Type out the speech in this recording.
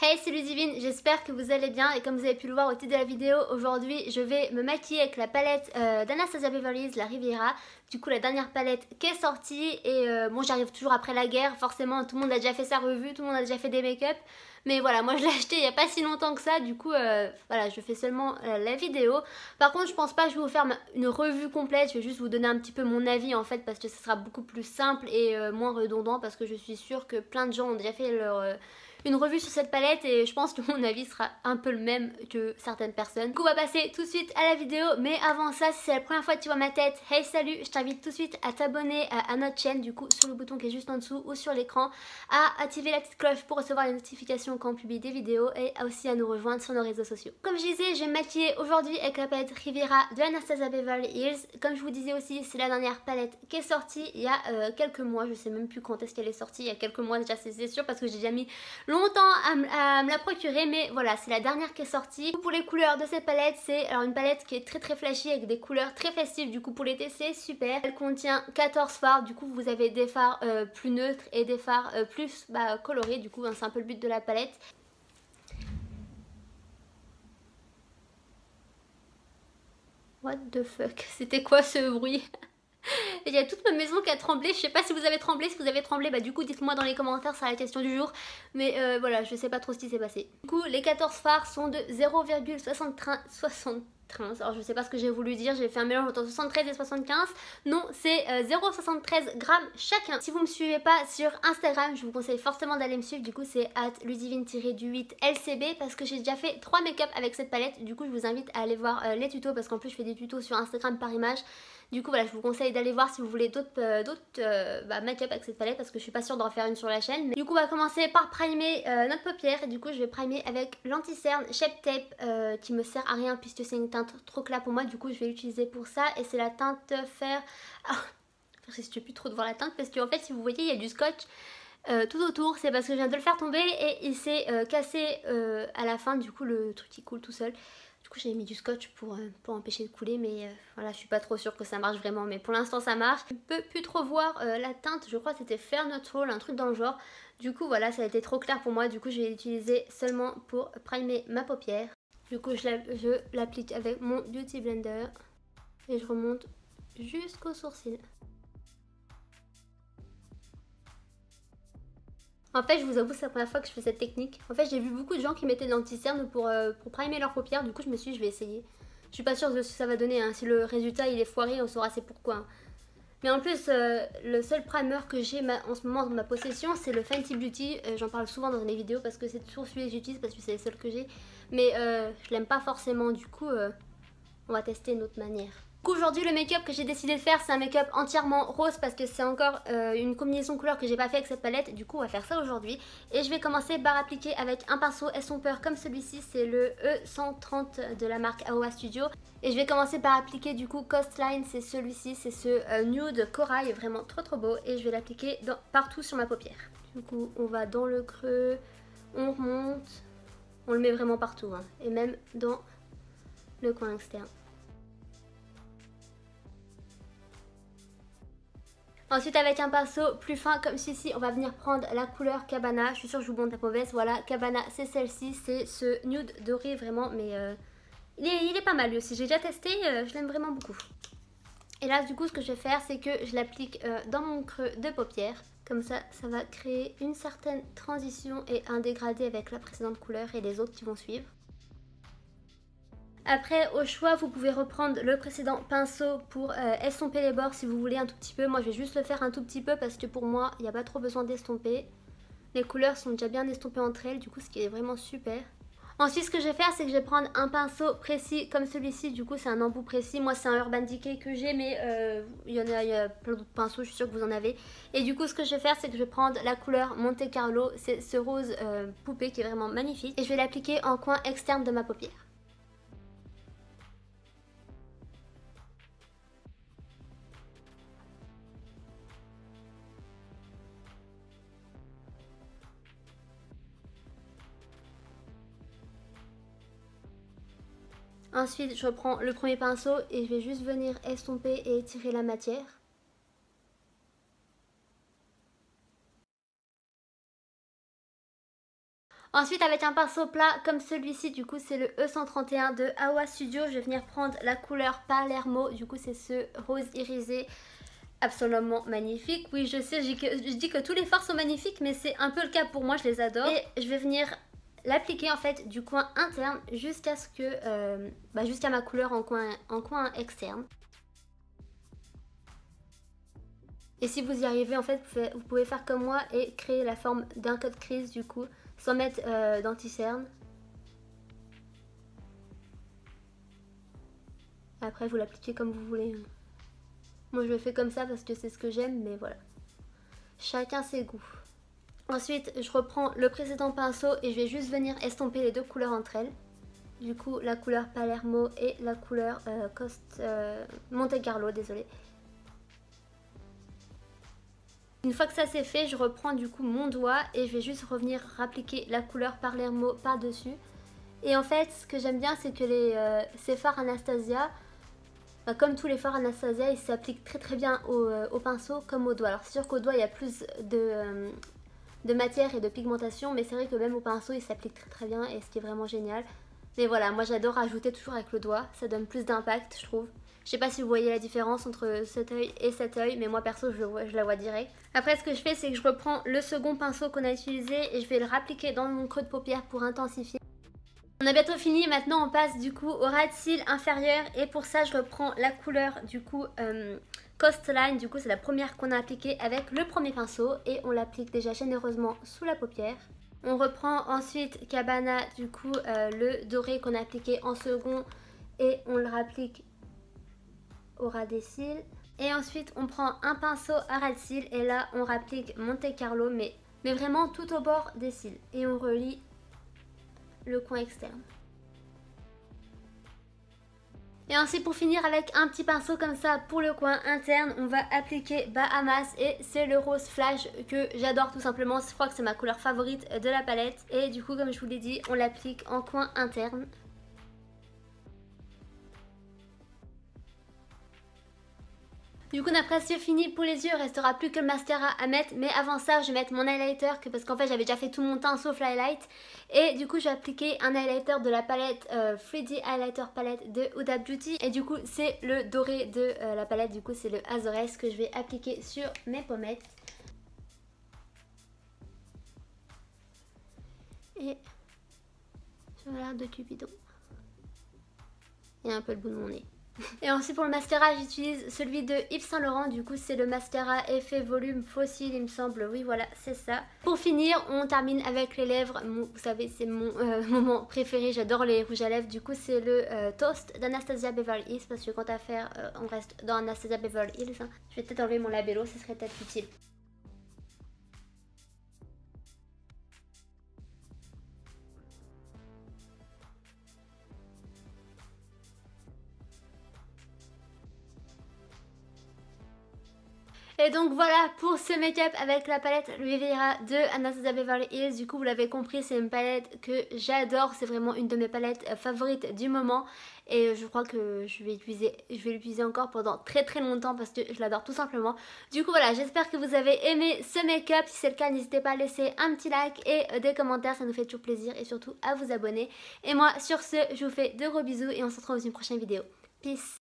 Hey, c'est Ludivine, j'espère que vous allez bien et comme vous avez pu le voir au titre de la vidéo, aujourd'hui je vais me maquiller avec la palette d'Anastasia Beverly Hills, la Riviera. Du coup la dernière palette qui est sortie et bon, j'arrive toujours après la guerre, forcément tout le monde a déjà fait sa revue, tout le monde a déjà fait des make-up. Mais voilà, moi je l'ai acheté il n'y a pas si longtemps que ça, du coup voilà, je fais seulement la vidéo. Par contre je pense pas que je vais vous faire une revue complète, je vais juste vous donner un petit peu mon avis en fait, parce que ça sera beaucoup plus simple et moins redondant, parce que je suis sûre que plein de gens ont déjà fait une revue sur cette palette et je pense que mon avis sera un peu le même que certaines personnes. Du coup on va passer tout de suite à la vidéo, mais avant ça, si c'est la première fois que tu vois ma tête, hey salut, je t'invite tout de suite à t'abonner à notre chaîne, du coup sur le bouton qui est juste en dessous ou sur l'écran, à activer la petite cloche pour recevoir les notifications quand on publie des vidéos et aussi à nous rejoindre sur nos réseaux sociaux. Comme je disais, je vais me maquiller aujourd'hui avec la palette Riviera de Anastasia Beverly Hills. Comme je vous disais aussi, c'est la dernière palette qui est sortie il y a quelques mois, je sais même plus quand est-ce qu'elle est sortie, il y a quelques mois déjà, c'est sûr, parce que j'ai déjà mis longtemps à me la procurer, mais voilà, c'est la dernière qui est sortie. Pour les couleurs de cette palette, c'est alors une palette qui est très flashy avec des couleurs très festives, du coup pour l'été c'est super. Elle contient 14 fards, du coup vous avez des fards plus neutres et des fards plus colorés, du coup c'est un peu le but de la palette. What the fuck, c'était quoi ce bruit? Il y a toute ma maison qui a tremblé, je sais pas si vous avez tremblé, si vous avez tremblé, du coup dites-moi dans les commentaires, c'est la question du jour. Mais voilà, je sais pas trop ce qui s'est passé. Du coup les 14 fards sont de 0,73, alors je sais pas ce que j'ai voulu dire, j'ai fait un mélange entre 73 et 75. Non, c'est 0,73 grammes chacun. Si vous me suivez pas sur Instagram, je vous conseille fortement d'aller me suivre, du coup c'est @ludivine-du8lcb, parce que j'ai déjà fait 3 make-up avec cette palette. Du coup je vous invite à aller voir les tutos, parce qu'en plus je fais des tutos sur Instagram par image. Du coup voilà, je vous conseille d'aller voir si vous voulez d'autres make-up avec cette palette, parce que je suis pas sûre d'en faire une sur la chaîne. Mais du coup on va commencer par primer notre paupière, et du coup je vais primer avec l'anti-cerne Shape Tape qui me sert à rien puisque c'est une teinte trop claire pour moi. Du coup je vais l'utiliser pour ça, et c'est la teinte Fair... je sais plus trop de voir la teinte, parce qu'en fait si vous voyez il y a du scotch tout autour, c'est parce que je viens de le faire tomber et il s'est cassé à la fin, du coup le truc il coule tout seul. Du coup j'ai mis du scotch pour empêcher de couler, mais voilà, je suis pas trop sûre que ça marche vraiment, mais pour l'instant ça marche. Je ne peux plus trop voir la teinte, je crois que c'était Fair Neutral, un truc dans le genre. Du coup voilà, ça a été trop clair pour moi, du coup je vais l'utiliser seulement pour primer ma paupière. Du coup je l'applique avec mon Beauty Blender et je remonte jusqu'au sourcil. En fait, je vous avoue, c'est la première fois que je fais cette technique. En fait, j'ai vu beaucoup de gens qui mettaient de l'anti-cerne pour primer leurs paupières. Du coup, je me suis dit, je vais essayer. Je suis pas sûre de ce que ça va donner. Hein. Si le résultat il est foiré, on saura c'est pourquoi. Hein. Mais en plus, le seul primer que j'ai en ce moment dans ma possession, c'est le Fenty Beauty. J'en parle souvent dans les vidéos parce que c'est toujours celui que j'utilise, parce que c'est le seul que j'ai. Mais je l'aime pas forcément. Du coup, on va tester une autre manière. Aujourd'hui le make-up que j'ai décidé de faire, c'est un make-up entièrement rose, parce que c'est encore une combinaison couleur que j'ai pas fait avec cette palette. Du coup on va faire ça aujourd'hui, et je vais commencer par appliquer avec un pinceau estompeur comme celui-ci, c'est le E130 de la marque AOA Studio. Et je vais commencer par appliquer du coup Coastline, c'est celui-ci, c'est ce nude corail, vraiment trop beau, et je vais l'appliquer partout sur ma paupière. Du coup on va dans le creux, on remonte, on le met vraiment partout, hein, et même dans le coin externe. Ensuite avec un pinceau plus fin comme celui-ci, on va venir prendre la couleur Cabana. Je suis sûre que je vous montre la mauvaise. Voilà, Cabana c'est celle-ci, c'est ce nude doré vraiment, mais il est pas mal lui aussi. J'ai déjà testé, je l'aime vraiment beaucoup. Et là du coup ce que je vais faire, c'est que je l'applique dans mon creux de paupière. Comme ça, ça va créer une certaine transition et un dégradé avec la précédente couleur et les autres qui vont suivre. Après, au choix, vous pouvez reprendre le précédent pinceau pour estomper les bords si vous voulez un tout petit peu. Moi, je vais juste le faire un tout petit peu parce que pour moi, il n'y a pas trop besoin d'estomper. Les couleurs sont déjà bien estompées entre elles, du coup, ce qui est vraiment super. Ensuite, ce que je vais faire, c'est que je vais prendre un pinceau précis comme celui-ci. Du coup, c'est un embout précis. Moi, c'est un Urban Decay que j'ai, mais il y a plein d'autres pinceaux, je suis sûre que vous en avez. Et du coup, ce que je vais faire, c'est que je vais prendre la couleur Monte Carlo. C'est ce rose poupée qui est vraiment magnifique. Et je vais l'appliquer en coin externe de ma paupière. Ensuite, je reprends le premier pinceau et je vais juste venir estomper et étirer la matière. Ensuite avec un pinceau plat comme celui-ci, du coup c'est le E131 de Awa Studio, je vais venir prendre la couleur Palermo, du coup c'est ce rose irisé absolument magnifique. Oui je sais, je dis que tous les fards sont magnifiques mais c'est un peu le cas pour moi, je les adore. Et je vais venir l'appliquer en fait du coin interne jusqu'à ce que jusqu'à ma couleur en coin externe. Et si vous y arrivez en fait vous pouvez faire comme moi et créer la forme d'un cut crease du coup sans mettre d'anti-cerne. Après vous l'appliquez comme vous voulez. Moi je le fais comme ça parce que c'est ce que j'aime, mais voilà. Chacun ses goûts. Ensuite je reprends le précédent pinceau et je vais juste venir estomper les deux couleurs entre elles. Du coup la couleur Palermo et la couleur Monte Carlo, désolée. Une fois que ça c'est fait, je reprends du coup mon doigt et je vais juste revenir appliquer la couleur Palermo par dessus. Et en fait ce que j'aime bien c'est que ces fards Anastasia, comme tous les fards Anastasia, ils s'appliquent très bien au pinceau comme au doigt. Alors c'est sûr qu'au doigt il y a plus de matière et de pigmentation, mais c'est vrai que même au pinceau il s'applique très bien et ce qui est vraiment génial. Mais voilà, moi j'adore ajouter toujours avec le doigt, ça donne plus d'impact je trouve. Je sais pas si vous voyez la différence entre cet œil et cet œil, mais moi perso je la vois direct. Après ce que je fais c'est que je reprends le second pinceau qu'on a utilisé et je vais le rappliquer dans mon creux de paupière pour intensifier. On a bientôt fini, maintenant on passe du coup au ras de cils inférieur et pour ça je reprends la couleur du coup Coastline, du coup c'est la première qu'on a appliquée avec le premier pinceau et on l'applique déjà généreusement sous la paupière. On reprend ensuite Cabana, du coup le doré qu'on a appliqué en second et on le rapplique au ras des cils. Et ensuite on prend un pinceau à ras de cils et là on rapplique Monte Carlo mais vraiment tout au bord des cils et on relie le coin externe. Et ensuite pour finir avec un petit pinceau comme ça pour le coin interne, on va appliquer Bahamas et c'est le rose flash que j'adore tout simplement, je crois que c'est ma couleur favorite de la palette et du coup comme je vous l'ai dit on l'applique en coin interne. Du coup on a presque fini pour les yeux, il restera plus que le mascara à mettre, mais avant ça je vais mettre mon highlighter parce qu'en fait j'avais déjà fait tout mon teint sauf l'highlight et du coup je vais appliquer un highlighter de la palette 3D Highlighter Palette de Huda Beauty et du coup c'est le doré de la palette, du coup c'est le Azores que je vais appliquer sur mes pommettes. Et sur l'air de Cupidon et un peu le bout de mon nez. Et ensuite pour le mascara j'utilise celui de Yves Saint Laurent, du coup c'est le mascara effet volume fossile il me semble, oui voilà c'est ça. Pour finir on termine avec les lèvres, vous savez c'est mon moment préféré, j'adore les rouges à lèvres, du coup c'est le Toast d'Anastasia Beverly Hills parce que quant à faire on reste dans Anastasia Beverly Hills, hein. Je vais peut-être enlever mon labello, ce serait peut-être utile. Et donc voilà pour ce make-up avec la palette Riviera de Anastasia Beverly Hills. Du coup vous l'avez compris c'est une palette que j'adore, c'est vraiment une de mes palettes favorites du moment. Et je crois que je vais l'utiliser encore pendant très longtemps parce que je l'adore tout simplement. Du coup voilà, j'espère que vous avez aimé ce make-up. Si c'est le cas n'hésitez pas à laisser un petit like et des commentaires, ça nous fait toujours plaisir. Et surtout à vous abonner. Et moi sur ce je vous fais de gros bisous et on se retrouve dans une prochaine vidéo. Peace.